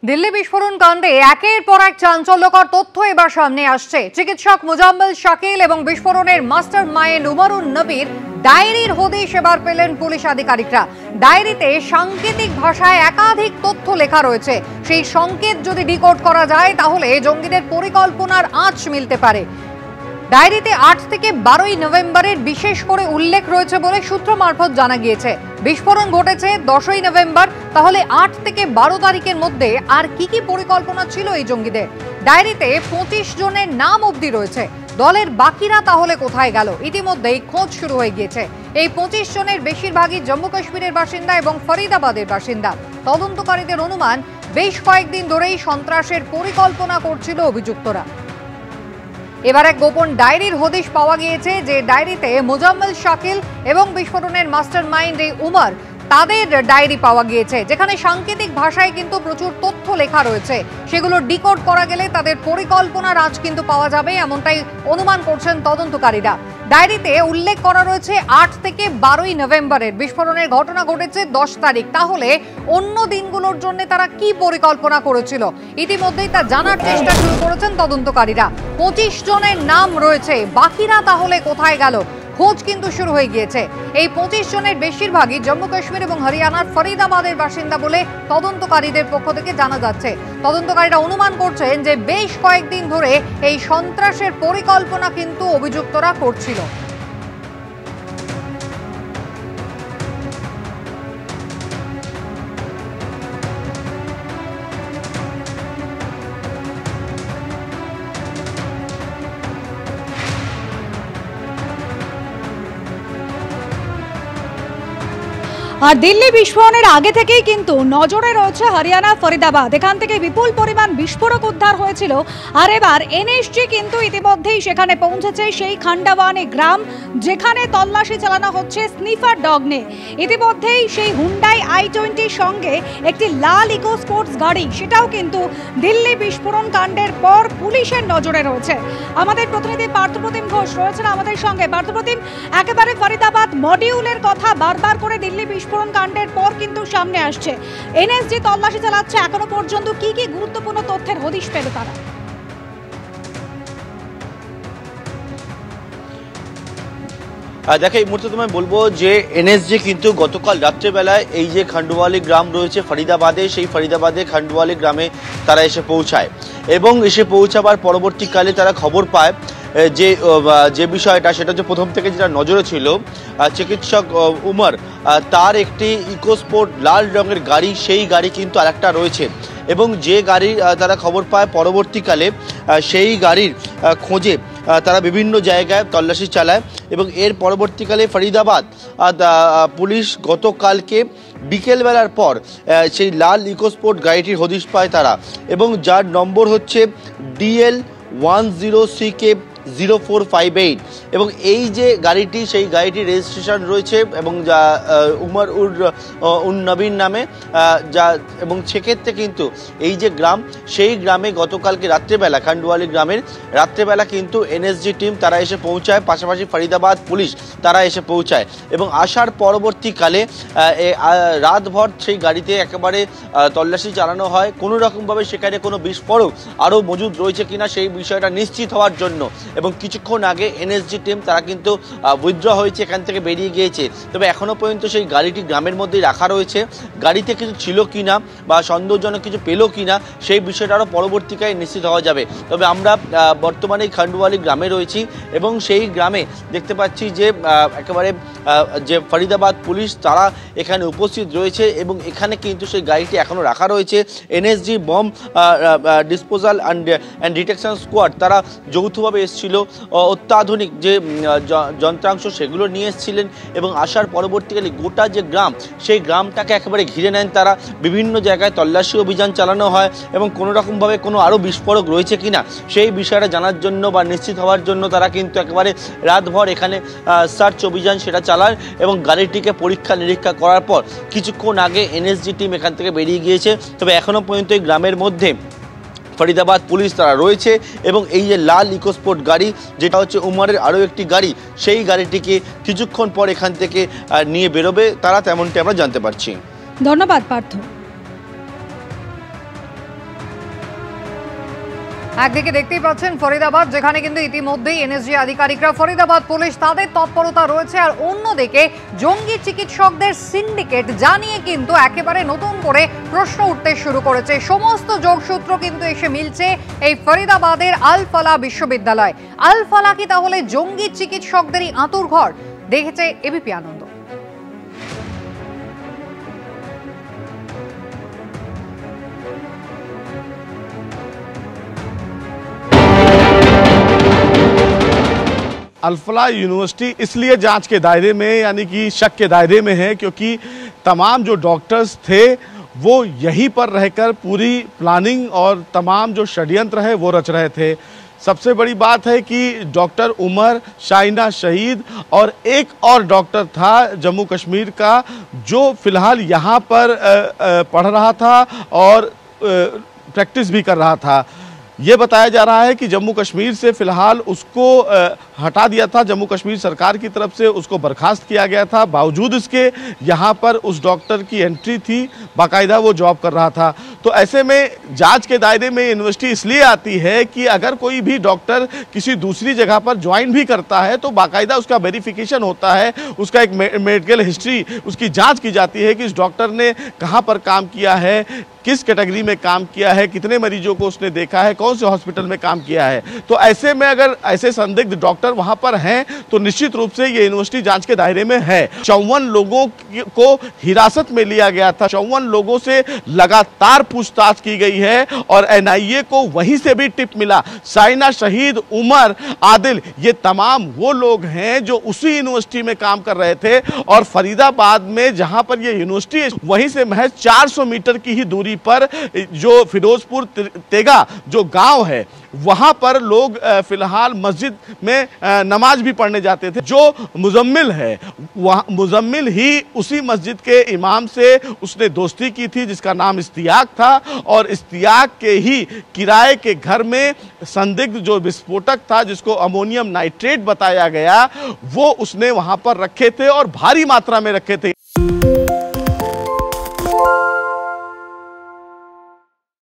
দিল্লি বিস্ফোরণ কাণ্ডে একের পর এক চাঞ্চল্যকর তথ্য এবার সামনে আসছে। চিকিৎসক মোজাম্মেল শাকিল এবং বিস্ফোরণের মাস্টার মাইন্ড উমরুন নবীর ডায়েরির হদিশ এবার পেলেন পুলিশ আধিকারিকরা। ডায়েরিতে সাংকেতিক ভাষায় একাধিক তথ্য লেখা রয়েছে। সেই সংকেত যদি ডিকোড করা যায় তাহলে জঙ্গিদের পরিকল্পনার আঁচ মিলতে পারে। ডায়েরিতে 8 থেকে 12 নভেম্বরের বিশেষ করে উল্লেখ রয়েছে বলে সূত্র মারফত জানা গিয়েছে। বিস্ফোরণ ঘটেছে 10ই নভেম্বর, তাহলে 8 থেকে 12 তারিখের মধ্যে আর কি পরিকল্পনা ছিল এই জঙ্গিদের? ডায়েরিতে 25 জনের নাম অবধি রয়েছে। দলের বাকিরা তাহলে কোথায় গেল? ইতিমধ্যেই খোঁজ শুরু হয়ে গিয়েছে। এই 25 জনের বেশিরভাগই জম্মু কাশ্মীরের বাসিন্দা এবং ফরিদাবাদের বাসিন্দা। তদন্তকারীদের অনুমান বেশ কয়েকদিন ধরেই সন্ত্রাসের পরিকল্পনা করছিল অভিযুক্তরা। এবার এক গোপন ডায়েরির হদিশ পাওয়া গিয়েছে, যে ডায়েরিতে মোজাম্মেল শাকিল এবং বিস্ফোরণের মাস্টার মাইন্ড এই উমর, তাদের ডায়েরি পাওয়া গিয়েছে, যেখানে সাংকেতিক ভাষায় কিন্তু প্রচুর তথ্য লেখা রয়েছে। সেগুলো ডিকোড করা গেলে তাদের পরিকল্পনার আঁচ কিন্তু পাওয়া যাবে, এমনটাই অনুমান করছেন তদন্তকারীরা। ডায়েরিতে উল্লেখ করা রয়েছে 8 থেকে 12ই নভেম্বরের বিস্ফোরণের ঘটনা ঘটেছে 10 তারিখ। তাহলে অন্য দিনগুলোর জন্য তারা কি পরিকল্পনা করেছিল? ইতিমধ্যেই তা জানার চেষ্টা শুরু করেছেন তদন্তকারীরা। 25 জনের নাম রয়েছে, বাকিরা তাহলে কোথায় গেল? খোঁজ কিন্তু শুরু হয়ে গিয়েছে। এই 25 জনের বেশিরভাগই জম্মু কাশ্মীর এবং হরিয়ানার ফরিদাবাদের বাসিন্দা বলে তদন্তকারীদের পক্ষ থেকে জানা যাচ্ছে। তদন্তকারীরা অনুমান করছেন যে বেশ কয়েকদিন ধরে এই সন্ত্রাসের পরিকল্পনা কিন্তু অভিযুক্তরা করছিল। আর দিল্লি বিস্ফোরণের আগে থেকেই কিন্তু নজরে রয়েছে হরিয়ানা ফরিদাবাদ। এখান থেকে বিপুল পরিমাণ বিস্ফোরক উদ্ধার হয়েছিল। আর এবার এনএসজি কিন্তু ইতিমধ্যেই সেখানে পৌঁছেছে, সেই খান্ডাওয়ানি গ্রাম, যেখানে তল্লাশি চালানো হচ্ছে স্নিফার ডগ নিয়ে। ইতিমধ্যেই সেই হুন্ডাই i20 সঙ্গে একটি লাল ইকো স্পোর্টস গাড়ি, সেটাও কিন্তু দিল্লি বিস্ফোরণ কাণ্ডের পর পুলিশের নজরে রয়েছে। আমাদের প্রতিনিধি পার্থপ্রতিম ঘোষ রয়েছেন আমাদের সঙ্গে। পার্থপ্রতিম, একেবারে ফরিদাবাদ মডিউলের কথা বারবার করে দিল্লি বিস্ফোরণ কাণ্ডের পর কিন্তু সামনে আসছে। এনএসজি তল্লাশি চালাচ্ছে, এখনো পর্যন্ত কি গুরুত্বপূর্ণ তথ্যের হদিশ পেল তারা? দেখো, এই মুহূর্তে তোমায় বলবো যে এনএসজি কিন্তু গতকাল রাত্রেবেলায় এই যে খান্ডওয়ালি গ্রাম রয়েছে ফরিদাবাদে, সেই ফরিদাবাদে খান্ডওয়ালি গ্রামে তারা এসে পৌঁছায় এবং এসে পৌঁছাবার পরবর্তীকালে তারা খবর পায় যে বিষয়টা, সেটা হচ্ছে প্রথম থেকে যেটা নজরে ছিল, চিকিৎসক উমর তার একটি ইকোস্পোর্ট লাল রঙের গাড়ি, সেই গাড়ি কিন্তু আরেকটা রয়েছে এবং যে গাড়ির তারা খবর পায় পরবর্তীকালে সেই গাড়ির খোঁজে তারা বিভিন্ন জায়গায় তল্লাশি চালায় এবং এর পরবর্তীকালে ফরিদাবাদ পুলিশ গতকালকে বিকেলবেলার পর সেই লাল ইকোস্পোর্ট গাড়িটির হদিশ পায় তারা, এবং যার নম্বর হচ্ছে DL10CK 0458 এবং এই যে গাড়িটি, সেই গাড়িটির রেজিস্ট্রেশন রয়েছে এবং যা উমর উন নবীর নামে, যা এবং সেক্ষেত্রে কিন্তু এই যে গ্রাম, সেই গ্রামে গতকালকে রাত্রেবেলা, খান্ডওয়ালি গ্রামের রাত্রেবেলা কিন্তু এনএসজি টিম তারা এসে পৌঁছায়, পাশাপাশি ফরিদাবাদ পুলিশ তারা এসে পৌঁছায় এবং আসার পরবর্তীকালে রাতভর সেই গাড়িতে একেবারে তল্লাশি চালানো হয়, কোনো রকমভাবে সেখানে কোনো বিস্ফোরক আরও মজুদ রয়েছে কিনা সেই বিষয়টা নিশ্চিত হওয়ার জন্য। এবং কিছুক্ষণ আগে এনএসজি টিম তারা কিন্তু উইথড্র হয়েছে, এখান থেকে বেরিয়ে গিয়েছে। তবে এখনও পর্যন্ত সেই গাড়িটি গ্রামের মধ্যেই রাখা রয়েছে। গাড়িতে কিছু ছিল কিনা বা সন্দেহজনক কিছু পেল কিনা সেই বিষয়টা আরও পরবর্তীকালে নিশ্চিত হওয়া যাবে। তবে আমরা বর্তমানে খান্ডওয়ালি গ্রামে রয়েছি এবং সেই গ্রামে দেখতে পাচ্ছি যে একেবারে যে ফরিদাবাদ পুলিশ তারা এখানে উপস্থিত রয়েছে এবং এখানে কিন্তু সেই গাড়িটি এখনও রাখা রয়েছে। NSG bomb disposal and detection squad তারা যৌথভাবে এসেছিল, অত্যাধুনিক যে যন্ত্রাংশ সেগুলো নিয়ে এসেছিলেন এবং আসার পরবর্তীকালে গোটা যে গ্রাম, সেই গ্রামটাকে একেবারে ঘিরে নেন তারা। বিভিন্ন জায়গায় তল্লাশি অভিযান চালানো হয় এবং কোনো রকমভাবে কোনো আরও বিস্ফোরক রয়েছে কিনা সেই বিষয়টা জানার জন্য বা নিশ্চিত হওয়ার জন্য তারা কিন্তু একেবারে রাতভর এখানে সার্চ অভিযান সেটা চালান এবং গাড়িটিকে পরীক্ষা নিরীক্ষা করার পর কিছুক্ষণ আগে এনএসজি টিম এখান থেকে বেরিয়ে গিয়েছে। তবে এখনও পর্যন্ত এই গ্রামের মধ্যে ফরিদাবাদ পুলিশ তারা রয়েছে এবং এই যে লাল ইকোস্পোর্ট গাড়ি, যেটা হচ্ছে উমরের আরও একটি গাড়ি, সেই গাড়িটিকে কিছুক্ষণ পর এখান থেকে নিয়ে বেরোবে তারা, তেমনটি আমরা জানতে পারছি। ধন্যবাদ পার্থ। একদিকে দেখতেই পাচ্ছেন ফরিদাবাদ, যেখানে কিন্তু ইতিমধ্যেই এনএসজি আধিকারিকরা, ফরিদাবাদ পুলিশ তাদের তৎপরতা রয়েছে, আর অন্যদিকে জঙ্গি চিকিৎসকদের সিন্ডিকেট জানিয়ে কিন্তু একেবারে নতুন করে প্রশ্ন উঠতে শুরু করেছে। সমস্ত যোগসূত্র কিন্তু এসে মিলছে এই ফরিদাবাদের আল ফালাহ বিশ্ববিদ্যালয়। আল ফালাহ কি তাহলে জঙ্গি চিকিৎসকদেরই আঁতুড়ঘর? দেখেছে এবিপি আনন্দ। अल फलाह यूनिवर्सिटी इसलिए जांच के दायरे में यानी कि शक के दायरे में है क्योंकि तमाम जो डॉक्टर्स थे वो यहीं पर रहकर पूरी प्लानिंग और तमाम जो षड्यंत्र है वो रच रहे थे। सबसे बड़ी बात है कि डॉक्टर उमर, शाइना शहीद और एक और डॉक्टर था जम्मू कश्मीर का जो फिलहाल यहाँ पर पढ़ रहा था और प्रैक्टिस भी कर रहा था। ये बताया जा रहा है कि जम्मू कश्मीर से फिलहाल उसको हटा दिया था, जम्मू कश्मीर सरकार की तरफ से उसको बर्खास्त किया गया था। बावजूद इसके यहाँ पर उस डॉक्टर की एंट्री थी, बाकायदा वो जॉब कर रहा था। तो ऐसे में जांच के दायरे में यूनिवर्सिटी इसलिए आती है कि अगर कोई भी डॉक्टर किसी दूसरी जगह पर ज्वाइन भी करता है तो बाकायदा उसका वेरिफिकेशन होता है, उसका एक मेडिकल हिस्ट्री उसकी जाँच की जाती है कि इस डॉक्टर ने कहाँ पर काम किया है, किस कैटेगरी में काम किया है, कितने मरीजों को उसने देखा है, कौन से हॉस्पिटल में काम किया है। तो ऐसे में अगर ऐसे संदिग्ध डॉक्टर वहां पर हैं तो निश्चित रूप से ये यूनिवर्सिटी जांच के दायरे में है। 54 लोगों को हिरासत में लिया गया था, 54 लोगों से लगातार पूछताछ की गई है और एनआईए को वहीं से भी टिप मिला। शाइना शहीद, उमर, आदिल, ये तमाम वो लोग हैं जो उसी यूनिवर्सिटी में काम कर रहे थे और फरीदाबाद में जहां पर ये यूनिवर्सिटी है वहीं से महज 400 मीटर की ही दूरी पर जो फिरोजपुर तेगा जो गांव है वहां पर लोग फिलहाल मस्जिद में नमाज भी पढ़ने जाते थे। जो मुजम्मिल है वह मुजम्मिल ही उसी मस्जिद के इमाम से उसने दोस्ती की थी जिसका नाम इस्तियाक था और इस्तियाक के ही किराए के घर में संदिग्ध जो विस्फोटक था जिसको अमोनियम नाइट्रेट बताया गया वो उसने वहां पर रखे थे और भारी मात्रा में रखे थे।